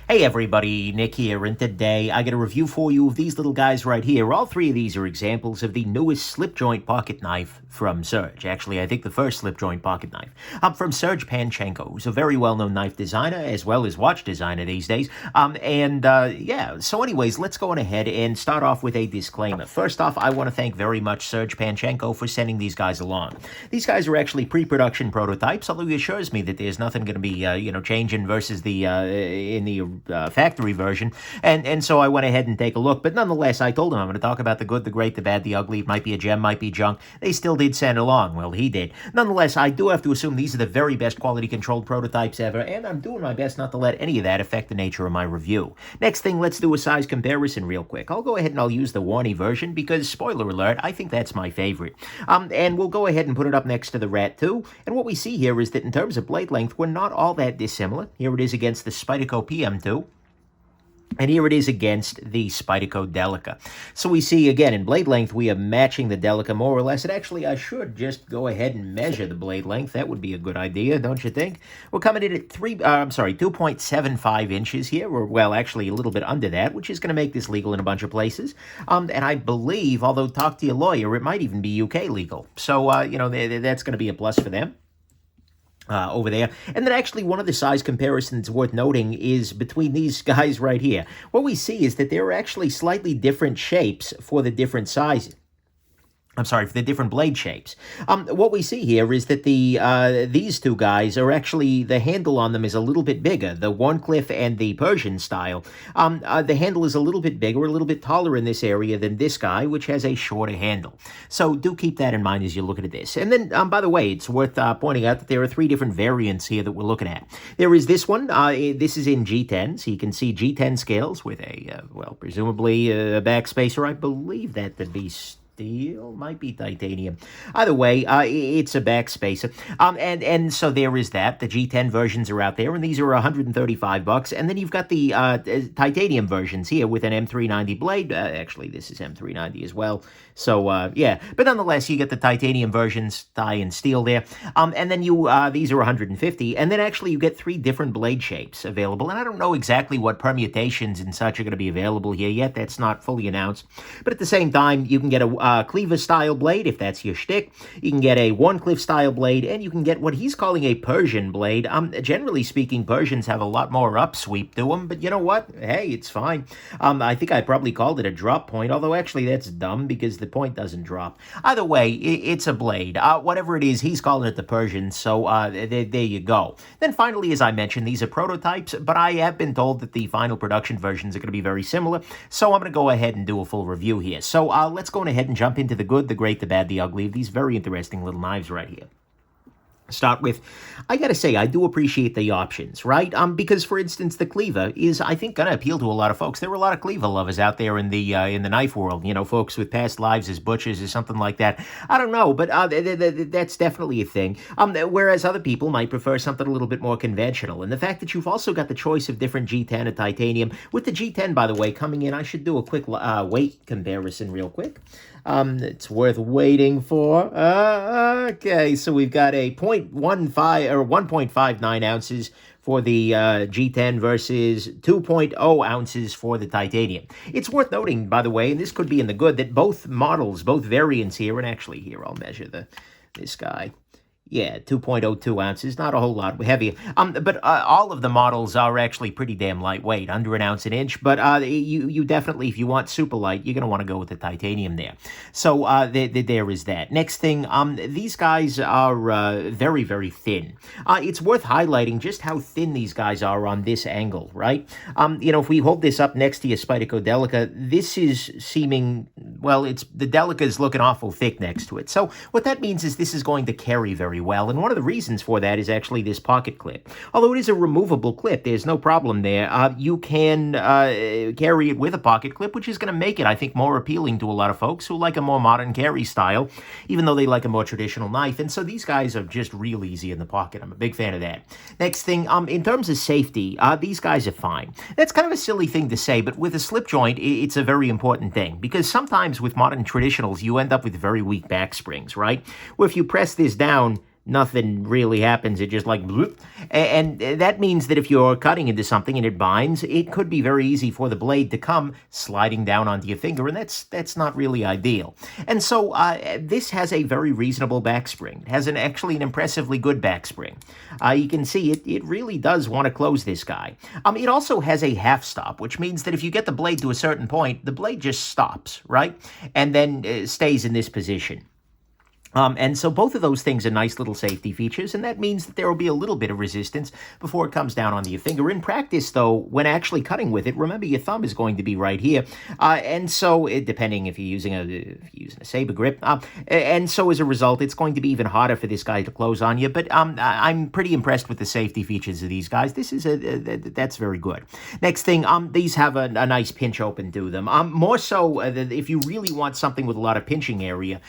Hey everybody, Nick here, and today I got a review for you of these little guys right here. All three of these are examples of the newest Slipjoint pocket knife from Serge. Actually, I think the first Slipjoint pocket knife. From Serge Panchenko, who's a very well-known knife designer, as well as watch designer these days. So anyways, let's go on ahead and start off with a disclaimer. First off, I want to thank very much Serge Panchenko for sending these guys along. These guys are actually pre-production prototypes, although he assures me that there's nothing going to be, changing versus the, in the factory version, and so I went ahead and take a look. But nonetheless, I told him I'm going to talk about the good, the great, the bad, the ugly. It might be a gem, might be junk. They still did send along. Well, he did. Nonetheless, I do have to assume these are the very best quality controlled prototypes ever, and I'm doing my best not to let any of that affect the nature of my review. Next thing, let's do a size comparison real quick. I'll go ahead and I'll use the Warney version because, spoiler alert, I think that's my favorite. And we'll go ahead and put it up next to the Rat 2. And what we see here is that in terms of blade length, we're not all that dissimilar. Here it is against the Spyderco PM2. And here it is against the Spyderco Delica. So we see, again, in blade length, we are matching the Delica more or less. And actually, I should just go ahead and measure the blade length. That would be a good idea, don't you think? We're coming in at 2.75 inches here, or, well, actually a little bit under that, which is going to make this legal in a bunch of places. And I believe, although talk to your lawyer, it might even be UK legal. So, that's going to be a plus for them. Over there. And then actually one of the size comparisons worth noting is between these guys right here. What we see is that there are actually slightly different shapes for the different sizes. For the different blade shapes. What we see here is that these two guys are actually, the handle on them is a little bit bigger. The Wharncliffe and the Persian style. The handle is a little bit bigger, a little bit taller in this area than this guy, which has a shorter handle. So do keep that in mind as you look at this. And then, by the way, it's worth pointing out that there are three different variants here that we're looking at. There is this one. This is in G10, so you can see G10 scales with a, presumably a backspacer. I believe that to be steel, might be titanium. Either way, it's a backspacer. And so there is that. The G10 versions are out there, and these are $135. And then you've got the titanium versions here with an M390 blade. Actually, this is M390 as well. So, yeah. But nonetheless, you get the titanium versions, tie and steel there. And then these are $150. And then actually you get three different blade shapes available. And I don't know exactly what permutations and such are going to be available here yet. That's not fully announced. But at the same time, you can get a Cleaver-style blade, if that's your shtick. You can get a Wharncliffe-style blade, and you can get what he's calling a Persian blade. Generally speaking, Persians have a lot more upsweep to them, but you know what? Hey, it's fine. I think I probably called it a drop point, although actually that's dumb because the point doesn't drop. Either way, it's a blade. Whatever it is, he's calling it the Persian, so there you go. Then finally, as I mentioned, these are prototypes, but I have been told that the final production versions are going to be very similar, so I'm going to go ahead and do a full review here. So let's go ahead and jump into the good, the great, the bad, the ugly of these very interesting little knives right here. Start with, I gotta say, I do appreciate the options, right? Because, for instance, the cleaver is, I think, gonna appeal to a lot of folks. There are a lot of cleaver lovers out there in the knife world, folks with past lives as butchers or something like that. I don't know, but that's definitely a thing. Whereas other people might prefer something a little bit more conventional. And the fact that you've also got the choice of different G10 and titanium, with the G10, by the way, coming in, I should do a quick weight comparison real quick. It's worth waiting for. Okay, so we've got a 1.59 ounces for the G10 versus 2.0 ounces for the titanium. It's worth noting, by the way, and this could be in the good, that both models, both variants here, and actually here I'll measure this guy. Yeah, 2.02 ounces, not a whole lot heavier. But all of the models are actually pretty damn lightweight, under an ounce an inch. But you definitely, if you want super light, you're going to want to go with the titanium there. So there is that. Next thing, these guys are very, very thin. It's worth highlighting just how thin these guys are on this angle, right? If we hold this up next to your Spyderco Delica, this is seeming, well, the Delica is looking awful thick next to it. So what that means is this is going to carry very well, and one of the reasons for that is actually this pocket clip. Although it is a removable clip, there's no problem there. You can carry it with a pocket clip, which is going to make it, I think, more appealing to a lot of folks who like a more modern carry style, even though they like a more traditional knife. And so these guys are just real easy in the pocket. I'm a big fan of that. Next thing, in terms of safety, these guys are fine. That's kind of a silly thing to say, but with a slip joint, it's a very important thing, because sometimes with modern traditionals, you end up with very weak back springs, right? Where if you press this down, nothing really happens. It just like bloop. And that means that if you're cutting into something and it binds, it could be very easy for the blade to come sliding down onto your finger, and that's not really ideal. And so this has a very reasonable backspring. It has actually an impressively good backspring. You can see it really does want to close this guy. It also has a half stop, which means that if you get the blade to a certain point, the blade just stops, right? And then stays in this position. And so both of those things are nice little safety features, and that means that there will be a little bit of resistance before it comes down onto your finger. In practice, though, when actually cutting with it, remember your thumb is going to be right here, and so depending if you're using a saber grip, and so as a result, it's going to be even harder for this guy to close on you. But I'm pretty impressed with the safety features of these guys. This is that's very good. Next thing, these have a nice pinch open to them. More so, if you really want something with a lot of pinching area,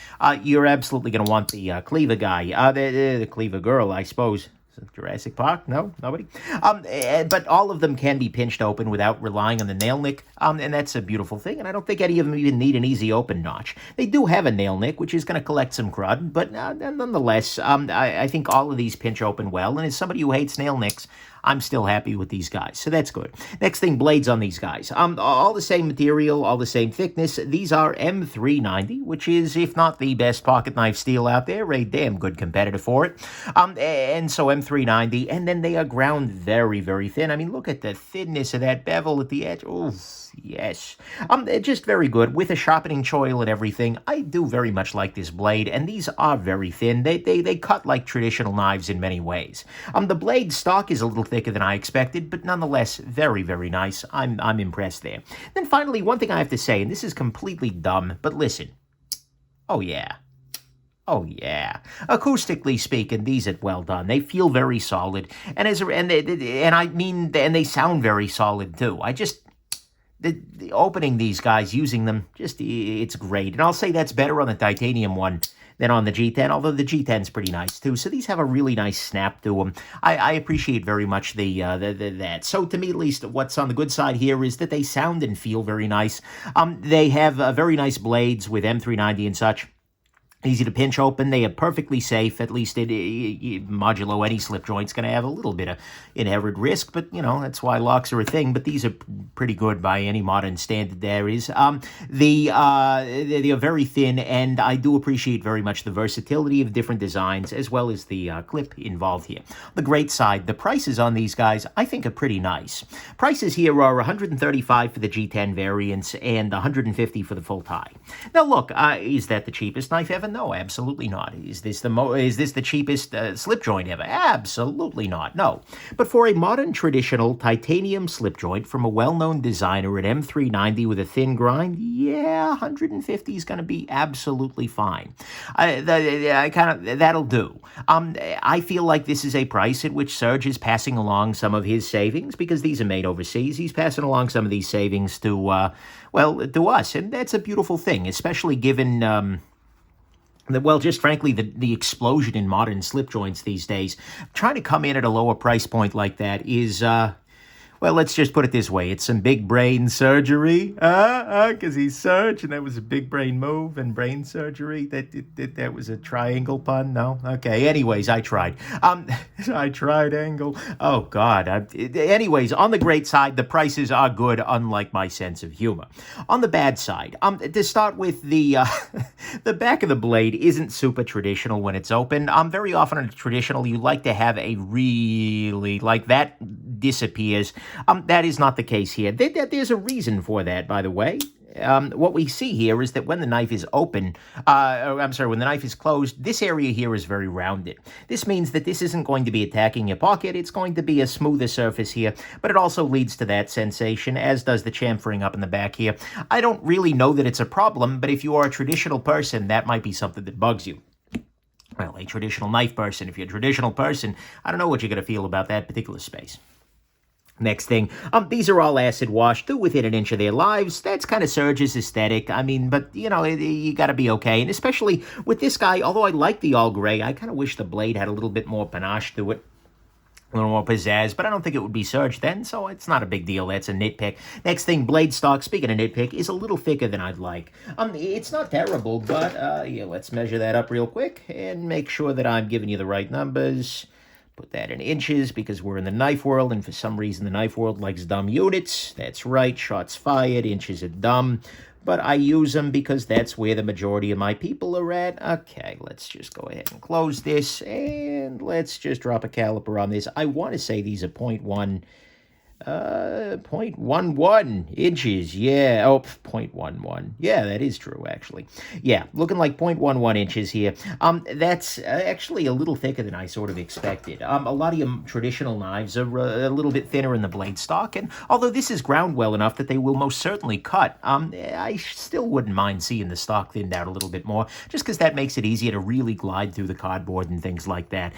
you're absolutely going to want the cleaver guy, the cleaver girl, I suppose. Jurassic Park? No? Nobody? But all of them can be pinched open without relying on the nail nick, and that's a beautiful thing, and I don't think any of them even need an easy open notch. They do have a nail nick, which is going to collect some crud, but nonetheless, I think all of these pinch open well, and as somebody who hates nail nicks, I'm still happy with these guys, so that's good. Next thing, blades on these guys. All the same material, all the same thickness. These are M390, which is, if not the best pocket knife steel out there, a damn good competitor for it. And so M390, and then they are ground very, very thin. I mean, look at the thinness of that bevel at the edge. Ooh, yes. Just very good, with a sharpening choil and everything. I do very much like this blade, and these are very thin. They cut like traditional knives in many ways. The blade stock is a little thicker than I expected, but nonetheless, very, very nice. I'm impressed there. Then finally, one thing I have to say, and this is completely dumb, but listen. Oh, yeah. Oh, yeah. Acoustically speaking, these are well done. They feel very solid, and they sound very solid, too. The opening these guys, using them, it's great. And I'll say that's better on the titanium one than on the G10, although the G10's pretty nice, too. So these have a really nice snap to them. I appreciate very much that. So to me, at least, what's on the good side here is that they sound and feel very nice. They have very nice blades with M390 and such. Easy to pinch open. They are perfectly safe. At least modulo any slip joint's going to have a little bit of inherent risk, but, that's why locks are a thing. But these are pretty good by any modern standard there is. They are very thin, and I do appreciate very much the versatility of different designs, as well as the clip involved here. The great side, the prices on these guys, I think, are pretty nice. Prices here are $135 for the G10 variants and $150 for the full tie. Now, look, is that the cheapest knife ever? No, absolutely not. Is this the cheapest slip joint ever? Absolutely not. No. But for a modern traditional titanium slip joint from a well-known designer at M390 with a thin grind, yeah, $150 is going to be absolutely fine. That'll do. I feel like this is a price at which Serge is passing along some of his savings, because these are made overseas. He's passing along some of these savings to us, and that's a beautiful thing, especially given just frankly, the explosion in modern slip joints these days. Trying to come in at a lower price point like that is, let's just put it this way. It's some big brain surgery, because he's Serge, and that was a big brain move, and brain surgery. That was a triangle pun? No? Okay, anyways, I tried. I tried angle. Oh, God. Anyways, on the great side, the prices are good, unlike my sense of humor. On the bad side, to start with, the back of the blade isn't super traditional when it's open. Very often in a traditional, you like to have a really, like that disappears. That is not the case here. There's a reason for that, by the way. What we see here is that when the knife is open, when the knife is closed, this area here is very rounded. This means that this isn't going to be attacking your pocket. It's going to be a smoother surface here, but it also leads to that sensation, as does the chamfering up in the back here. I don't really know that it's a problem, but if you are a traditional person, that might be something that bugs you. Well, a traditional knife person, if you're a traditional person, I don't know what you're going to feel about that particular space. Next thing, these are all acid washed to within an inch of their lives. That's kind of Serge's aesthetic. I mean, but, you got to be okay. And especially with this guy, although I like the all gray, I kind of wish the blade had a little bit more panache to it. a little more pizzazz, but I don't think it would be Serge then, so it's not a big deal. That's a nitpick. Next thing, blade stock, speaking of nitpick, is a little thicker than I'd like. It's not terrible, but yeah, let's measure that up real quick and make sure that I'm giving you the right numbers. Put that in inches because we're in the knife world, and for some reason the knife world likes dumb units. That's right, shots fired, inches are dumb. But I use them because that's where the majority of my people are at. Okay, let's just go ahead and close this, and let's just drop a caliper on this. I want to say these are 0.11 inches. Yeah. Oh, 0.11. Yeah, that is true, actually. Yeah, looking like 0.11 inches here. That's actually a little thicker than I sort of expected. A lot of your traditional knives are a little bit thinner in the blade stock, and although this is ground well enough that they will most certainly cut, I still wouldn't mind seeing the stock thinned out a little bit more, just because that makes it easier to really glide through the cardboard and things like that.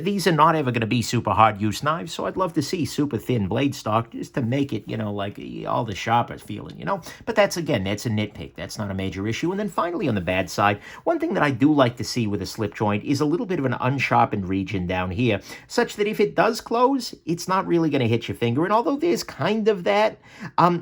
These are not ever going to be super hard use knives, so I'd love to see super thin blade stock just to make it, like all the sharper feeling, But that's a nitpick. That's not a major issue. And then finally, on the bad side, one thing that I do like to see with a slip joint is a little bit of an unsharpened region down here, such that if it does close, it's not really going to hit your finger. And although there's kind of that,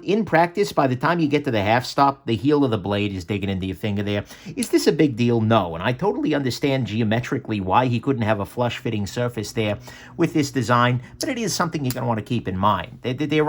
in practice, by the time you get to the half stop, the heel of the blade is digging into your finger there. Is this a big deal? No. And I totally understand geometrically why he couldn't have a flush-fitting surface there with this design, but it is something you're going to want to keep in mind. There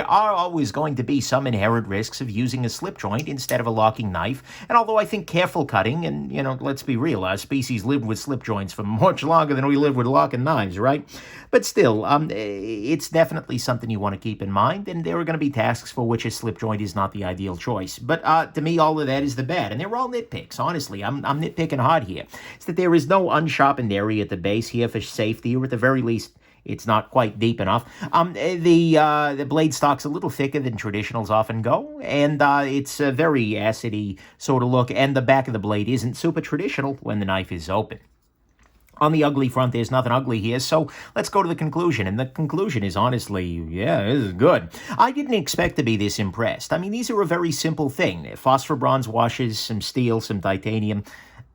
are always going to be some inherent risks of using a slip joint instead of a locking knife. And although I think careful cutting, and, let's be real, our species lived with slip joints for much longer than we lived with locking knives, right? But still, it's definitely something you want to keep in mind, and there are going to be tasks for which a slip joint is not the ideal choice. But to me, all of that is the bad, and they're all nitpicks, honestly. I'm nitpicking hard here. It's that there is no unsharpened area at the base here for safety, or at the very least, it's not quite deep enough. The blade stock's a little thicker than traditionals often go, and it's a very acidy sort of look, and the back of the blade isn't super traditional when the knife is open. On the ugly front, there's nothing ugly here, so let's go to the conclusion. And the conclusion is honestly, yeah, this is good. I didn't expect to be this impressed. I mean, these are a very simple thing. Phosphor bronze washes, some steel, some titanium.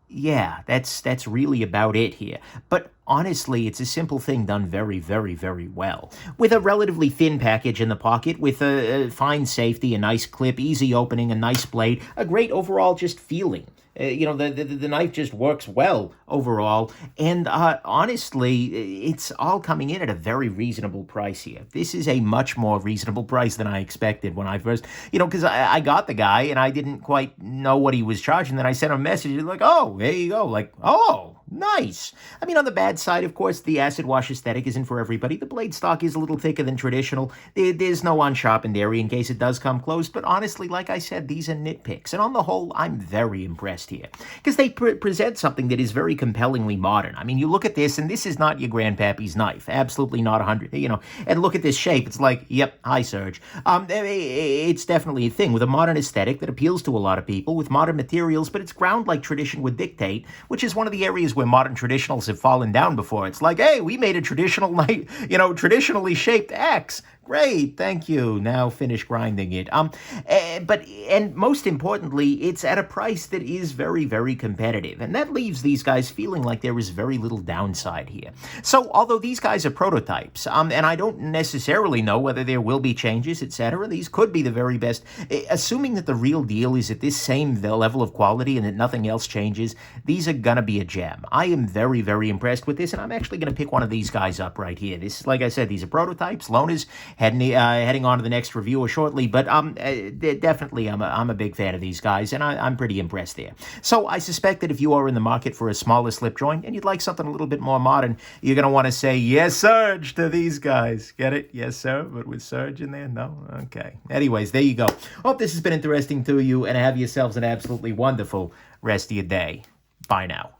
Yeah, that's really about it here. But honestly, it's a simple thing done very, very, very well. With a relatively thin package in the pocket, with a fine safety, a nice clip, easy opening, a nice blade, a great overall just feeling. The knife just works well overall. And honestly, it's all coming in at a very reasonable price here. This is a much more reasonable price than I expected when I first, because I got the guy and I didn't quite know what he was charging. Then I sent him a message like, oh, there you go. Like, oh, nice. I mean, on the bad side, of course, the acid wash aesthetic isn't for everybody. The blade stock is a little thicker than traditional. There's no unsharpened area in case it does come close. But honestly, like I said, these are nitpicks. And on the whole, I'm very impressed here because they present something that is very compellingly modern. I mean, you look at this, and this is not your grandpappy's knife. Absolutely not 100, And look at this shape. It's like, yep, hi, Serge. It's definitely a thing with a modern aesthetic that appeals to a lot of people with modern materials, but it's ground like tradition would dictate, which is one of the areas where modern traditionals have fallen down before. It's like, hey, we made a traditional knife, traditionally shaped axe. Great, thank you. Now finish grinding it. And most importantly, it's at a price that is very, very competitive. And that leaves these guys feeling like there is very little downside here. So, although these guys are prototypes, and I don't necessarily know whether there will be changes, etc., these could be the very best. Assuming that the real deal is at this same level of quality and that nothing else changes, these are gonna be a gem. I am very, very impressed with this, and I'm actually gonna pick one of these guys up right here. This, like I said, these are prototypes, loaners. Heading on to the next reviewer shortly, but definitely I'm a big fan of these guys, and I'm pretty impressed there. So I suspect that if you are in the market for a smaller slip joint and you'd like something a little bit more modern, you're going to want to say, yes, Serge, to these guys. Get it? Yes, sir, but with Serge in there? No? Okay. Anyways, there you go. Hope this has been interesting to you, and have yourselves an absolutely wonderful rest of your day. Bye now.